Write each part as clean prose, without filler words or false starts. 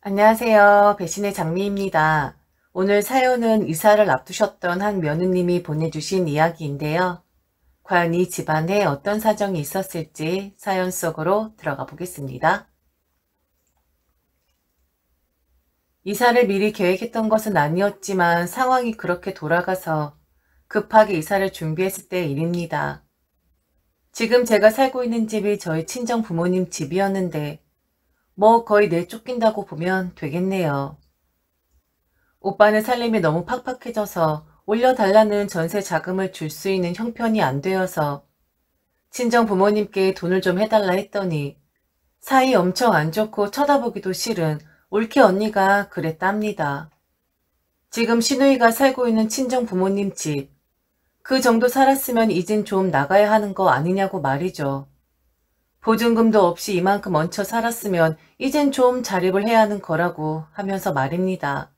안녕하세요. 배신의 장미입니다. 오늘 사연은 이사를 앞두셨던 한 며느님이 보내주신 이야기인데요. 과연 이 집안에 어떤 사정이 있었을지 사연 속으로 들어가 보겠습니다. 이사를 미리 계획했던 것은 아니었지만 상황이 그렇게 돌아가서 급하게 이사를 준비했을 때의 일입니다. 지금 제가 살고 있는 집이 저희 친정 부모님 집이었는데 뭐 거의 내쫓긴다고 보면 되겠네요. 오빠는 살림이 너무 팍팍해져서 올려달라는 전세 자금을 줄 수 있는 형편이 안 되어서 친정 부모님께 돈을 좀 해달라 했더니 사이 엄청 안 좋고 쳐다보기도 싫은 올케 언니가 그랬답니다. 지금 시누이가 살고 있는 친정 부모님 집, 그 정도 살았으면 이젠 좀 나가야 하는 거 아니냐고 말이죠. 보증금도 없이 이만큼 얹혀 살았으면 이젠 좀 자립을 해야 하는 거라고 하면서 말입니다.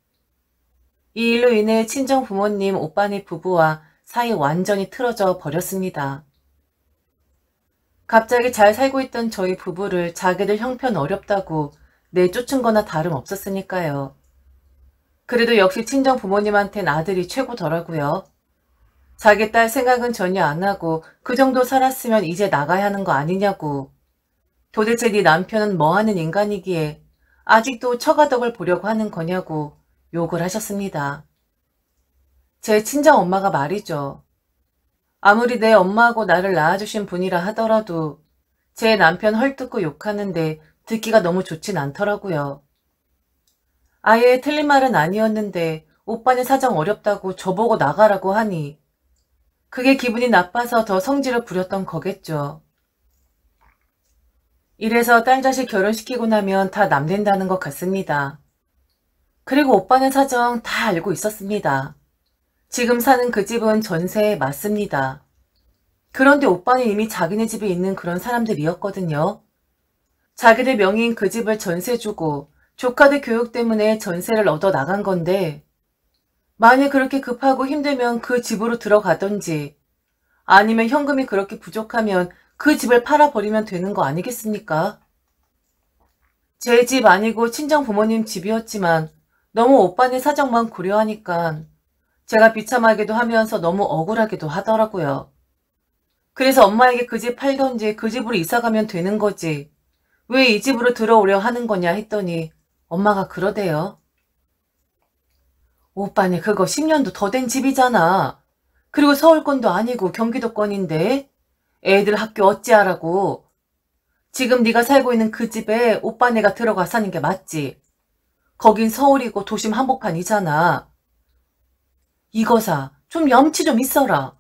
이 일로 인해 친정 부모님 오빠네 부부와 사이 완전히 틀어져 버렸습니다. 갑자기 잘 살고 있던 저희 부부를 자기들 형편 어렵다고 내쫓은 거나 다름없었으니까요. 그래도 역시 친정 부모님한텐 아들이 최고더라고요. 자기 딸 생각은 전혀 안 하고 그 정도 살았으면 이제 나가야 하는 거 아니냐고. 도대체 네 남편은 뭐하는 인간이기에 아직도 처가덕을 보려고 하는 거냐고 욕을 하셨습니다. 제 친정엄마가 말이죠. 아무리 내 엄마하고 나를 낳아주신 분이라 하더라도 제 남편 헐뜯고 욕하는데 듣기가 너무 좋진 않더라고요. 아예 틀린 말은 아니었는데 오빠네 사정 어렵다고 저보고 나가라고 하니 그게 기분이 나빠서 더 성질을 부렸던 거겠죠. 이래서 딸 자식 결혼시키고 나면 다 남된다는 것 같습니다. 그리고 오빠네 사정 다 알고 있었습니다. 지금 사는 그 집은 전세에 맞습니다. 그런데 오빠는 이미 자기네 집에 있는 그런 사람들이었거든요. 자기들 명의인 그 집을 전세 주고 조카들 교육 때문에 전세를 얻어 나간 건데 만약 그렇게 급하고 힘들면 그 집으로 들어가던지 아니면 현금이 그렇게 부족하면 그 집을 팔아버리면 되는 거 아니겠습니까? 제 집 아니고 친정 부모님 집이었지만 너무 오빠네 사정만 고려하니까 제가 비참하기도 하면서 너무 억울하기도 하더라고요. 그래서 엄마에게 그 집 팔던지 그 집으로 이사가면 되는 거지. 왜 이 집으로 들어오려 하는 거냐 했더니 엄마가 그러대요. 오빠네 그거 10년도 더 된 집이잖아. 그리고 서울권도 아니고 경기도권인데 애들 학교 어찌하라고. 지금 네가 살고 있는 그 집에 오빠네가 들어가 사는 게 맞지. 거긴 서울이고 도심 한복판이잖아. 이거사 좀 염치 좀 있어라.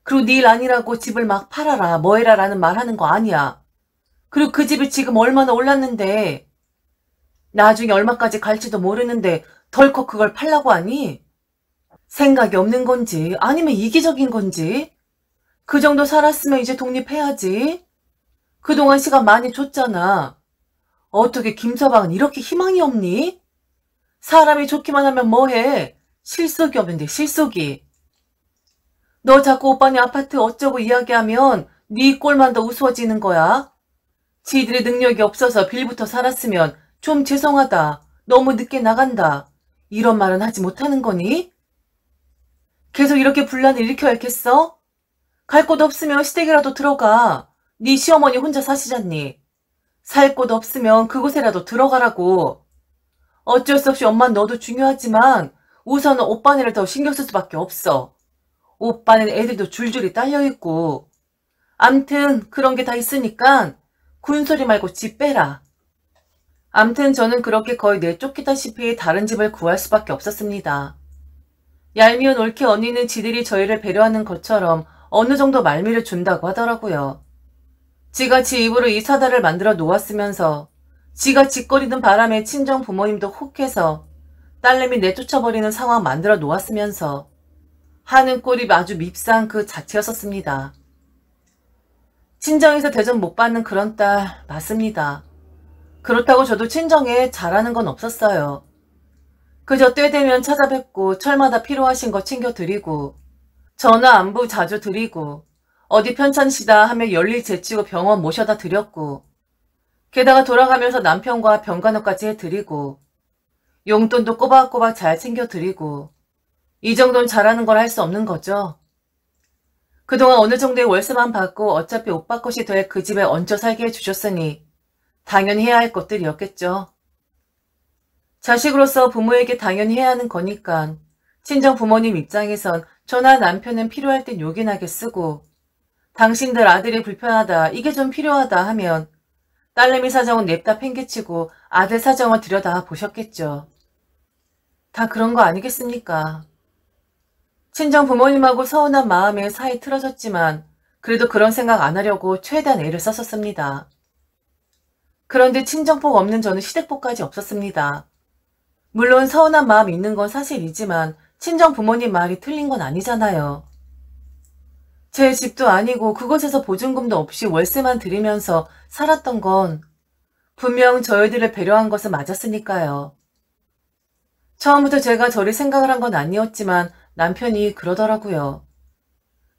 그리고 네 일 아니라고 집을 막 팔아라 뭐해라 라는 말 하는 거 아니야. 그리고 그 집이 지금 얼마나 올랐는데 나중에 얼마까지 갈지도 모르는데 덜컥 그걸 팔라고 하니? 생각이 없는 건지 아니면 이기적인 건지? 그 정도 살았으면 이제 독립해야지. 그동안 시간 많이 줬잖아. 어떻게 김서방은 이렇게 희망이 없니? 사람이 좋기만 하면 뭐해? 실속이 없는데 실속이. 너 자꾸 오빠네 아파트 어쩌고 이야기하면 네 꼴만 더 우스워지는 거야. 지들의 능력이 없어서 빌부터 살았으면 좀 죄송하다. 너무 늦게 나간다. 이런 말은 하지 못하는 거니? 계속 이렇게 분란을 일으켜야겠어? 갈 곳 없으면 시댁이라도 들어가. 네 시어머니 혼자 사시잖니. 살 곳 없으면 그곳에라도 들어가라고. 어쩔 수 없이 엄마는 너도 중요하지만 우선은 오빠네를 더 신경 쓸 수밖에 없어. 오빠는 애들도 줄줄이 딸려있고. 암튼 그런 게 다 있으니까 군소리 말고 집 빼라. 암튼 저는 그렇게 거의 내쫓기다시피 다른 집을 구할 수밖에 없었습니다. 얄미운 올케 언니는 지들이 저희를 배려하는 것처럼 어느 정도 말미를 준다고 하더라고요. 지가 지 입으로 이 사달을 만들어 놓았으면서 지가 짓거리는 바람에 친정 부모님도 혹해서 딸내미 내쫓아버리는 상황 만들어 놓았으면서 하는 꼴이 아주 밉상 그 자체였었습니다. 친정에서 대접 못 받는 그런 딸 맞습니다. 그렇다고 저도 친정에 잘하는 건 없었어요. 그저 때 되면 찾아뵙고 철마다 필요하신 거 챙겨드리고 전화 안부 자주 드리고 어디 편찮으시다 하면 열일 제치고 병원 모셔다 드렸고 게다가 돌아가면서 남편과 병간호까지 해드리고 용돈도 꼬박꼬박 잘 챙겨드리고 이 정도는 잘하는 걸 할 수 없는 거죠. 그동안 어느 정도의 월세만 받고 어차피 오빠 것이 될 그 집에 얹혀 살게 해주셨으니 당연히 해야 할 것들이었겠죠. 자식으로서 부모에게 당연히 해야 하는 거니까 친정 부모님 입장에선 저나 남편은 필요할 땐 요긴하게 쓰고 당신들 아들이 불편하다, 이게 좀 필요하다 하면 딸내미 사정은 냅다 팽개치고 아들 사정을 들여다 보셨겠죠. 다 그런 거 아니겠습니까? 친정 부모님하고 서운한 마음에 사이 틀어졌지만 그래도 그런 생각 안 하려고 최대한 애를 썼었습니다. 그런데 친정복 없는 저는 시댁복까지 없었습니다. 물론 서운한 마음이 있는 건 사실이지만 친정 부모님 말이 틀린 건 아니잖아요. 제 집도 아니고 그곳에서 보증금도 없이 월세만 들이면서 살았던 건 분명 저희들을 배려한 것은 맞았으니까요. 처음부터 제가 저리 생각을 한 건 아니었지만 남편이 그러더라고요.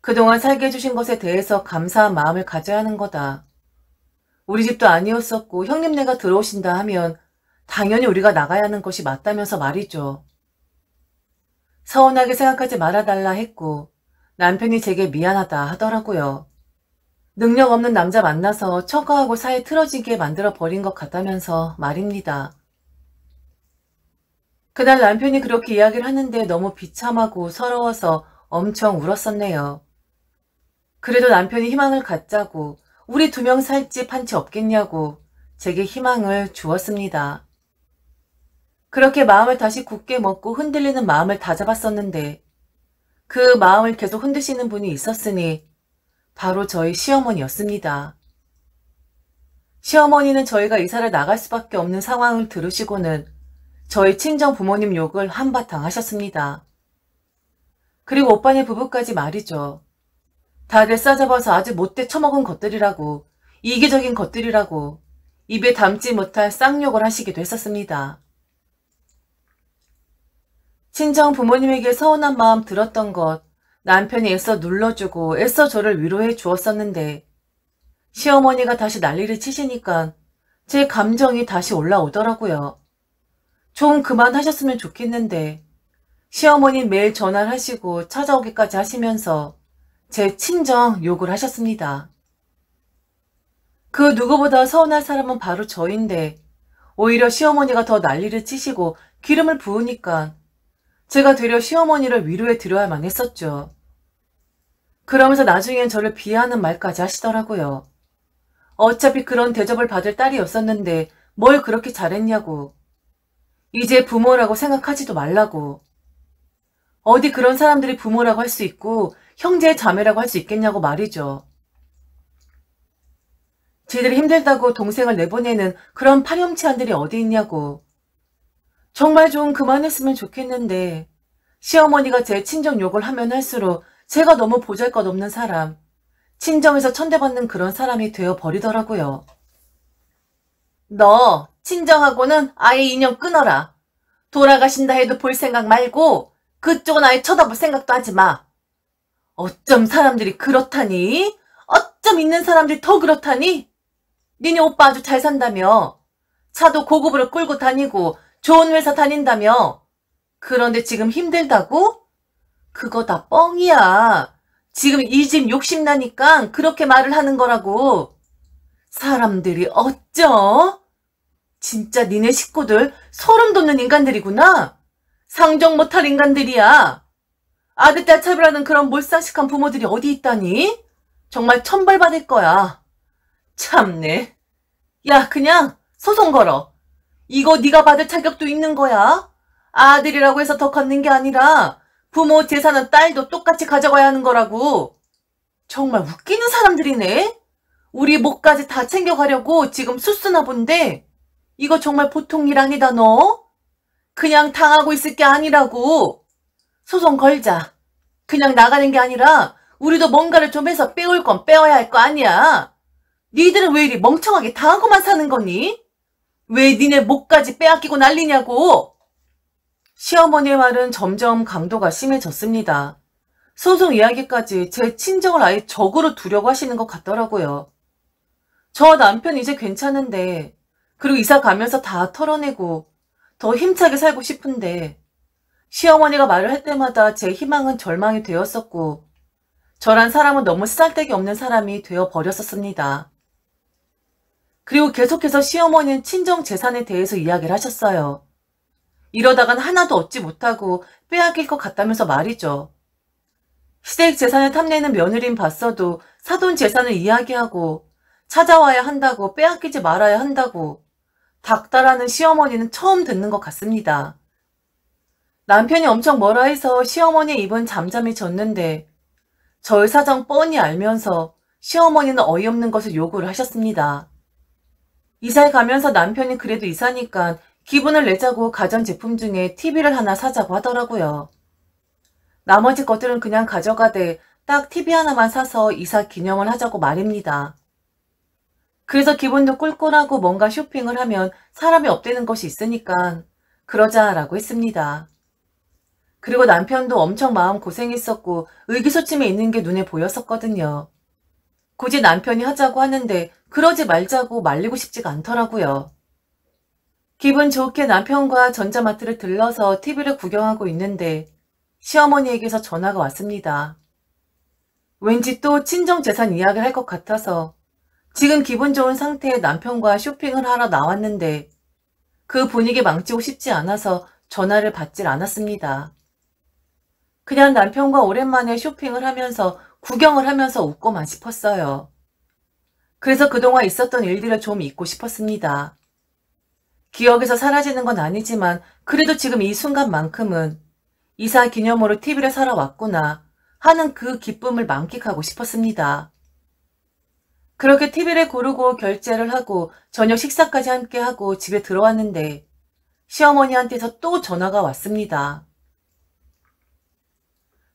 그동안 살게 해주신 것에 대해서 감사한 마음을 가져야 하는 거다. 우리 집도 아니었었고 형님네가 들어오신다 하면 당연히 우리가 나가야 하는 것이 맞다면서 말이죠. 서운하게 생각하지 말아달라 했고 남편이 제게 미안하다 하더라고요. 능력 없는 남자 만나서 처가하고 사이 틀어지게 만들어 버린 것 같다면서 말입니다. 그날 남편이 그렇게 이야기를 하는데 너무 비참하고 서러워서 엄청 울었었네요. 그래도 남편이 희망을 갖자고 우리 2명 살 집 한 채 없겠냐고 제게 희망을 주었습니다. 그렇게 마음을 다시 굳게 먹고 흔들리는 마음을 다잡았었는데 그 마음을 계속 흔드시는 분이 있었으니 바로 저희 시어머니였습니다. 시어머니는 저희가 이사를 나갈 수밖에 없는 상황을 들으시고는 저희 친정 부모님 욕을 한바탕 하셨습니다. 그리고 오빠네 부부까지 말이죠. 다들 싸잡아서 아주 못돼 처먹은 것들이라고, 이기적인 것들이라고 입에 담지 못할 쌍욕을 하시기도 했었습니다. 친정 부모님에게 서운한 마음 들었던 것 남편이 애써 눌러주고 애써 저를 위로해 주었었는데 시어머니가 다시 난리를 치시니까 제 감정이 다시 올라오더라고요. 좀 그만하셨으면 좋겠는데 시어머니 매일 전화를 하시고 찾아오기까지 하시면서 제 친정 욕을 하셨습니다. 그 누구보다 서운할 사람은 바로 저인데 오히려 시어머니가 더 난리를 치시고 기름을 부으니까 제가 되려 시어머니를 위로해 드려야만 했었죠. 그러면서 나중엔 저를 비하하는 말까지 하시더라고요. 어차피 그런 대접을 받을 딸이었었는데 뭘 그렇게 잘했냐고. 이제 부모라고 생각하지도 말라고. 어디 그런 사람들이 부모라고 할 수 있고 형제 자매라고 할 수 있겠냐고 말이죠. 지들이 힘들다고 동생을 내보내는 그런 파렴치한들이 어디 있냐고. 정말 좀 그만했으면 좋겠는데 시어머니가 제 친정 욕을 하면 할수록 제가 너무 보잘것없는 사람, 친정에서 천대받는 그런 사람이 되어버리더라고요. 너 친정하고는 아예 인연 끊어라. 돌아가신다 해도 볼 생각 말고 그쪽은 아예 쳐다볼 생각도 하지 마. 어쩜 사람들이 그렇다니? 어쩜 있는 사람들이 더 그렇다니? 니네 오빠 아주 잘 산다며. 차도 고급으로 끌고 다니고 좋은 회사 다닌다며. 그런데 지금 힘들다고? 그거 다 뻥이야. 지금 이 집 욕심나니까 그렇게 말을 하는 거라고. 사람들이 어쩌? 진짜 니네 식구들 소름 돋는 인간들이구나. 상종 못할 인간들이야. 아들, 딸 차별하는 그런 몰상식한 부모들이 어디 있다니? 정말 천벌받을 거야. 참네. 야, 그냥 소송 걸어. 이거 네가 받을 자격도 있는 거야. 아들이라고 해서 더 걷는 게 아니라 부모 재산은 딸도 똑같이 가져가야 하는 거라고. 정말 웃기는 사람들이네. 우리 목까지 다 챙겨가려고 지금 수쓰나 본데 이거 정말 보통 일 아니다 너. 그냥 당하고 있을 게 아니라고. 소송 걸자. 그냥 나가는 게 아니라 우리도 뭔가를 좀 해서 빼올 건 빼와야 할 거 아니야. 니들은 왜 이리 멍청하게 당하고만 사는 거니? 왜 니네 목까지 빼앗기고 난리냐고. 시어머니의 말은 점점 강도가 심해졌습니다. 소송 이야기까지 제 친정을 아예 적으로 두려고 하시는 것 같더라고요. 저 남편 이제 괜찮은데, 그리고 이사 가면서 다 털어내고 더 힘차게 살고 싶은데 시어머니가 말을 할 때마다 제 희망은 절망이 되었었고 저란 사람은 너무 쓰잘데기 없는 사람이 되어 버렸었습니다. 그리고 계속해서 시어머니는 친정 재산에 대해서 이야기를 하셨어요. 이러다간 하나도 얻지 못하고 빼앗길 것 같다면서 말이죠. 시댁 재산을 탐내는 며느리는 봤어도 사돈 재산을 이야기하고 찾아와야 한다고 빼앗기지 말아야 한다고 닥달하는 시어머니는 처음 듣는 것 같습니다. 남편이 엄청 뭐라 해서 시어머니의 입은 잠잠히 졌는데 저의 사정 뻔히 알면서 시어머니는 어이없는 것을 요구를 하셨습니다. 이사에 가면서 남편이 그래도 이사니까 기분을 내자고 가전제품 중에 TV를 하나 사자고 하더라고요. 나머지 것들은 그냥 가져가되 딱 TV 하나만 사서 이사 기념을 하자고 말입니다. 그래서 기분도 꿀꿀하고 뭔가 쇼핑을 하면 사람이 업되는 것이 있으니까 그러자라고 했습니다. 그리고 남편도 엄청 마음 고생했었고 의기소침해 있는 게 눈에 보였었거든요. 굳이 남편이 하자고 하는데 그러지 말자고 말리고 싶지가 않더라고요. 기분 좋게 남편과 전자마트를 들러서 TV를 구경하고 있는데 시어머니에게서 전화가 왔습니다. 왠지 또 친정재산 이야기를 할 것 같아서 지금 기분 좋은 상태의 남편과 쇼핑을 하러 나왔는데 그 분위기 망치고 싶지 않아서 전화를 받질 않았습니다. 그냥 남편과 오랜만에 쇼핑을 하면서 구경을 하면서 웃고만 싶었어요. 그래서 그동안 있었던 일들을 좀 잊고 싶었습니다. 기억에서 사라지는 건 아니지만 그래도 지금 이 순간만큼은 이사 기념으로 TV를 사러 왔구나 하는 그 기쁨을 만끽하고 싶었습니다. 그렇게 TV를 고르고 결제를 하고 저녁 식사까지 함께 하고 집에 들어왔는데 시어머니한테서 또 전화가 왔습니다.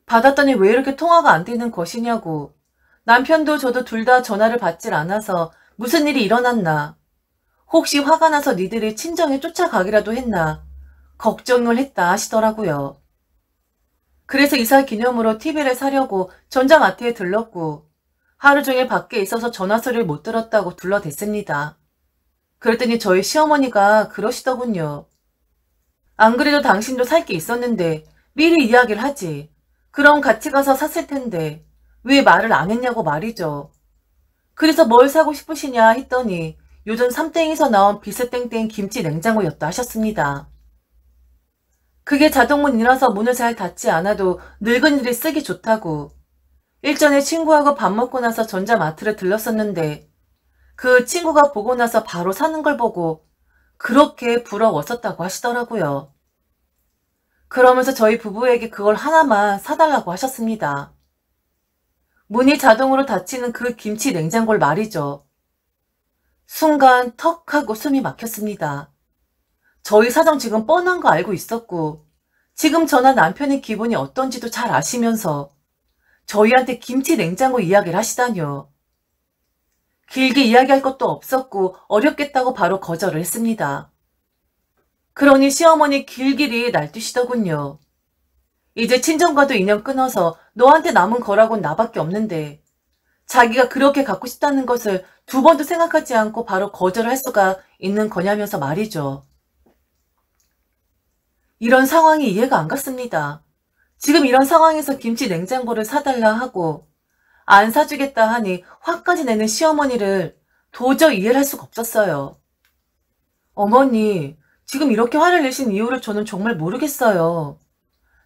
받았더니 왜 이렇게 통화가 안 되는 것이냐고 남편도 저도 둘 다 전화를 받질 않아서 무슨 일이 일어났나 혹시 화가 나서 니들이 친정에 쫓아가기라도 했나 걱정을 했다 하시더라고요. 그래서 이사 기념으로 TV를 사려고 전자마트에 들렀고 하루 종일 밖에 있어서 전화소리를 못 들었다고 둘러댔습니다. 그랬더니 저희 시어머니가 그러시더군요. 안 그래도 당신도 살 게 있었는데 미리 이야기를 하지. 그럼 같이 가서 샀을 텐데 왜 말을 안 했냐고 말이죠. 그래서 뭘 사고 싶으시냐 했더니 요즘 삼땡에서 나온 비스땡땡 김치 냉장고였다 하셨습니다. 그게 자동문이라서 문을 잘 닫지 않아도 늙은이들이 쓰기 좋다고. 일전에 친구하고 밥 먹고 나서 전자마트를 들렀었는데 그 친구가 보고 나서 바로 사는 걸 보고 그렇게 부러웠었다고 하시더라고요. 그러면서 저희 부부에게 그걸 하나만 사달라고 하셨습니다. 문이 자동으로 닫히는 그 김치 냉장고를 말이죠. 순간 턱 하고 숨이 막혔습니다. 저희 사정 지금 뻔한 거 알고 있었고 지금 저나 남편의 기분이 어떤지도 잘 아시면서 저희한테 김치 냉장고 이야기를 하시다뇨. 길게 이야기할 것도 없었고 어렵겠다고 바로 거절을 했습니다. 그러니 시어머니 길길이 날뛰시더군요. 이제 친정과도 인연 끊어서 너한테 남은 거라곤 나밖에 없는데 자기가 그렇게 갖고 싶다는 것을 두 번도 생각하지 않고 바로 거절할 수가 있는 거냐면서 말이죠. 이런 상황이 이해가 안 갔습니다. 지금 이런 상황에서 김치 냉장고를 사달라 하고 안 사주겠다 하니 화까지 내는 시어머니를 도저히 이해를 할 수가 없었어요. 어머니, 지금 이렇게 화를 내신 이유를 저는 정말 모르겠어요.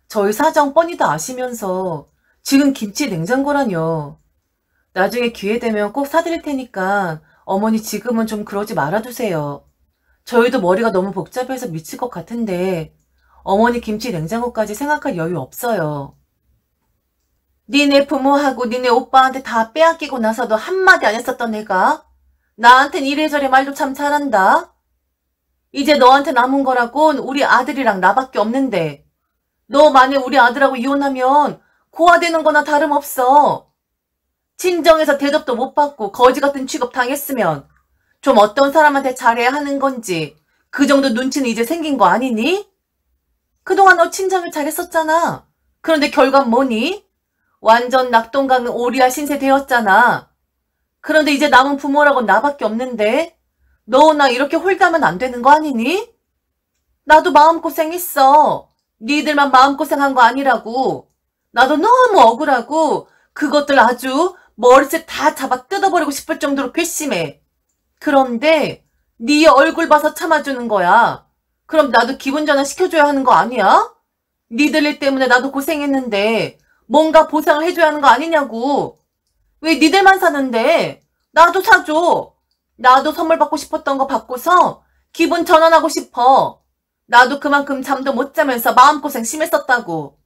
저희 사정 뻔히 다 아시면서 지금 김치 냉장고라뇨. 나중에 기회 되면 꼭 사드릴 테니까 어머니 지금은 좀 그러지 말아주세요. 저희도 머리가 너무 복잡해서 미칠 것 같은데 어머니 김치 냉장고까지 생각할 여유 없어요. 니네 부모하고 니네 오빠한테 다 빼앗기고 나서도 한마디 안 했었던 애가 나한텐 이래저래 말도 참 잘한다. 이제 너한테 남은 거라곤 우리 아들이랑 나밖에 없는데 너 만약 우리 아들하고 이혼하면 고아되는 거나 다름없어. 친정에서 대접도 못 받고 거지 같은 취급 당했으면 좀 어떤 사람한테 잘해야 하는 건지 그 정도 눈치는 이제 생긴 거 아니니? 그동안 너 친정을 잘했었잖아. 그런데 결과는 뭐니? 완전 낙동강 오리알 신세 되었잖아. 그런데 이제 남은 부모라고 나밖에 없는데 너 나 이렇게 홀다면 안 되는 거 아니니? 나도 마음고생했어. 니들만 마음고생한 거 아니라고. 나도 너무 억울하고 그것들 아주 머리채 다 잡아 뜯어버리고 싶을 정도로 괘씸해. 그런데 네 얼굴 봐서 참아주는 거야. 그럼 나도 기분 전환 시켜줘야 하는 거 아니야? 니들 일 때문에 나도 고생했는데 뭔가 보상을 해줘야 하는 거 아니냐고. 왜 니들만 사는데? 나도 사줘. 나도 선물 받고 싶었던 거 받고서 기분 전환하고 싶어. 나도 그만큼 잠도 못 자면서 마음고생 심했었다고.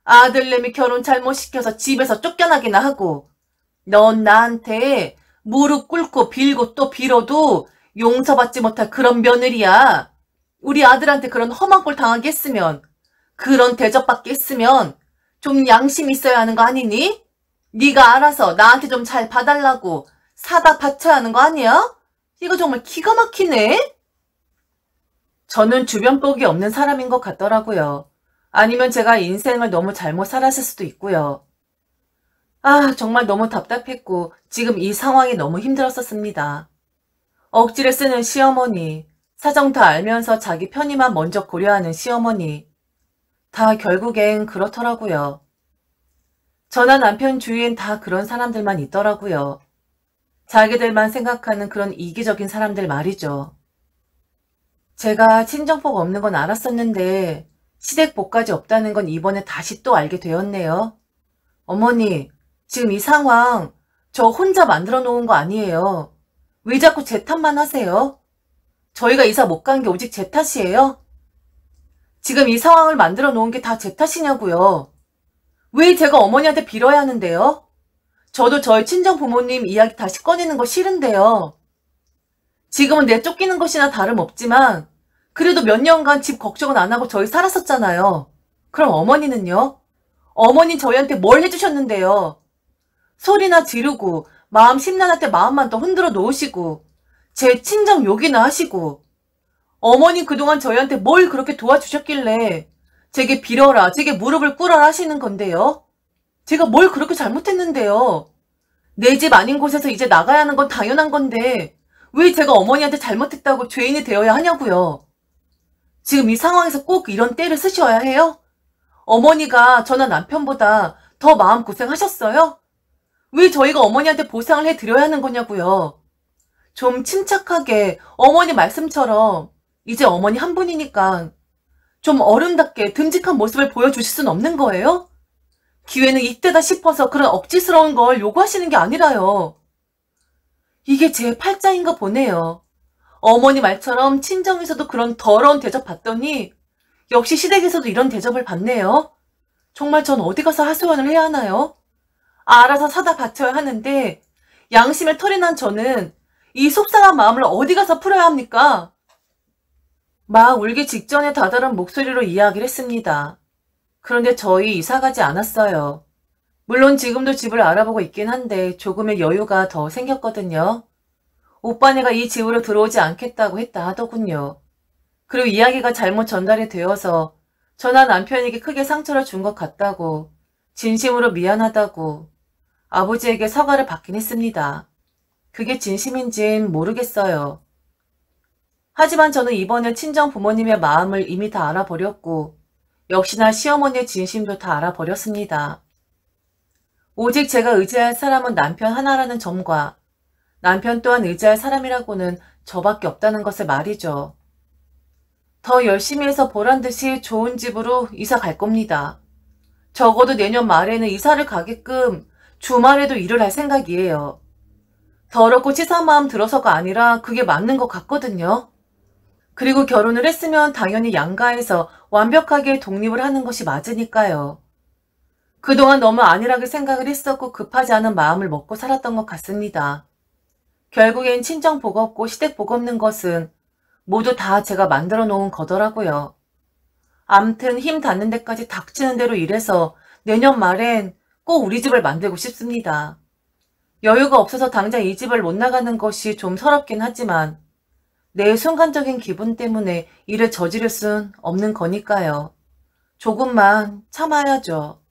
아들내미 결혼 잘못 시켜서 집에서 쫓겨나기나 하고. 넌 나한테 무릎 꿇고 빌고 또 빌어도 용서받지 못할 그런 며느리야. 우리 아들한테 그런 험한 꼴 당하게 했으면, 그런 대접받게 했으면 좀 양심 있어야 하는 거 아니니? 네가 알아서 나한테 좀 잘 봐달라고 사다 바쳐야 하는 거 아니야? 이거 정말 기가 막히네? 저는 주변복이 없는 사람인 것 같더라고요. 아니면 제가 인생을 너무 잘못 살았을 수도 있고요. 정말 너무 답답했고 지금 이 상황이 너무 힘들었었습니다. 억지를 쓰는 시어머니, 사정 다 알면서 자기 편의만 먼저 고려하는 시어머니, 다 결국엔 그렇더라고요. 저나 남편 주위엔 다 그런 사람들만 있더라고요. 자기들만 생각하는 그런 이기적인 사람들 말이죠. 제가 친정복 없는 건 알았었는데 시댁복까지 없다는 건 이번에 다시 또 알게 되었네요. 어머니, 지금 이 상황 저 혼자 만들어 놓은 거 아니에요. 왜 자꾸 제 탓만 하세요? 저희가 이사 못 간 게 오직 제 탓이에요? 지금 이 상황을 만들어 놓은 게 다 제 탓이냐고요. 왜 제가 어머니한테 빌어야 하는데요? 저도 저희 친정 부모님 이야기 다시 꺼내는 거 싫은데요. 지금은 내쫓기는 것이나 다름없지만 그래도 몇 년간 집 걱정은 안 하고 저희 살았었잖아요. 그럼 어머니는요? 어머니 저희한테 뭘 해주셨는데요? 소리나 지르고 마음 심란할 때 마음만 더 흔들어 놓으시고 제 친정 욕이나 하시고 어머니 그동안 저희한테 뭘 그렇게 도와주셨길래 제게 빌어라, 제게 무릎을 꿇어라 하시는 건데요. 제가 뭘 그렇게 잘못했는데요. 내 집 아닌 곳에서 이제 나가야 하는 건 당연한 건데 왜 제가 어머니한테 잘못했다고 죄인이 되어야 하냐고요. 지금 이 상황에서 꼭 이런 때를 쓰셔야 해요? 어머니가 저나 남편보다 더 마음고생하셨어요? 왜 저희가 어머니한테 보상을 해드려야 하는 거냐고요. 좀 침착하게 어머니 말씀처럼 이제 어머니 한 분이니까 좀 어른답게 듬직한 모습을 보여주실 순 없는 거예요? 기회는 이때다 싶어서 그런 억지스러운 걸 요구하시는 게 아니라요. 이게 제 팔자인가 보네요. 어머니 말처럼 친정에서도 그런 더러운 대접 받더니 역시 시댁에서도 이런 대접을 받네요. 정말 전 어디 가서 하소연을 해야 하나요? 알아서 사다 바쳐야 하는데 양심에 털이 난 저는 이 속상한 마음을 어디 가서 풀어야 합니까? 막 울기 직전에 다다른 목소리로 이야기를 했습니다. 그런데 저희 이사가지 않았어요. 물론 지금도 집을 알아보고 있긴 한데 조금의 여유가 더 생겼거든요. 오빠네가 이 집으로 들어오지 않겠다고 했다 하더군요. 그리고 이야기가 잘못 전달이 되어서 저나 남편에게 크게 상처를 준 것 같다고, 진심으로 미안하다고 아버지에게 사과를 받긴 했습니다. 그게 진심인진 모르겠어요. 하지만 저는 이번에 친정 부모님의 마음을 이미 다 알아버렸고 역시나 시어머니의 진심도 다 알아버렸습니다. 오직 제가 의지할 사람은 남편 하나라는 점과 남편 또한 의지할 사람이라고는 저밖에 없다는 것을 말이죠. 더 열심히 해서 보란듯이 좋은 집으로 이사 갈 겁니다. 적어도 내년 말에는 이사를 가게끔 주말에도 일을 할 생각이에요. 더럽고 치사한 마음 들어서가 아니라 그게 맞는 것 같거든요. 그리고 결혼을 했으면 당연히 양가해서 완벽하게 독립을 하는 것이 맞으니까요. 그동안 너무 안일하게 생각을 했었고 급하지 않은 마음을 먹고 살았던 것 같습니다. 결국엔 친정 복 없고 시댁 복 없는 것은 모두 다 제가 만들어 놓은 거더라고요. 암튼 힘 닿는 데까지 닥치는 대로 일해서 내년 말엔 꼭 우리 집을 만들고 싶습니다. 여유가 없어서 당장 이 집을 못 나가는 것이 좀 서럽긴 하지만 내 순간적인 기분 때문에 일을 저지를 순 없는 거니까요. 조금만 참아야죠.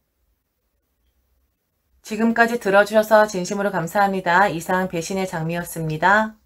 지금까지 들어주셔서 진심으로 감사합니다. 이상 배신의 장미였습니다.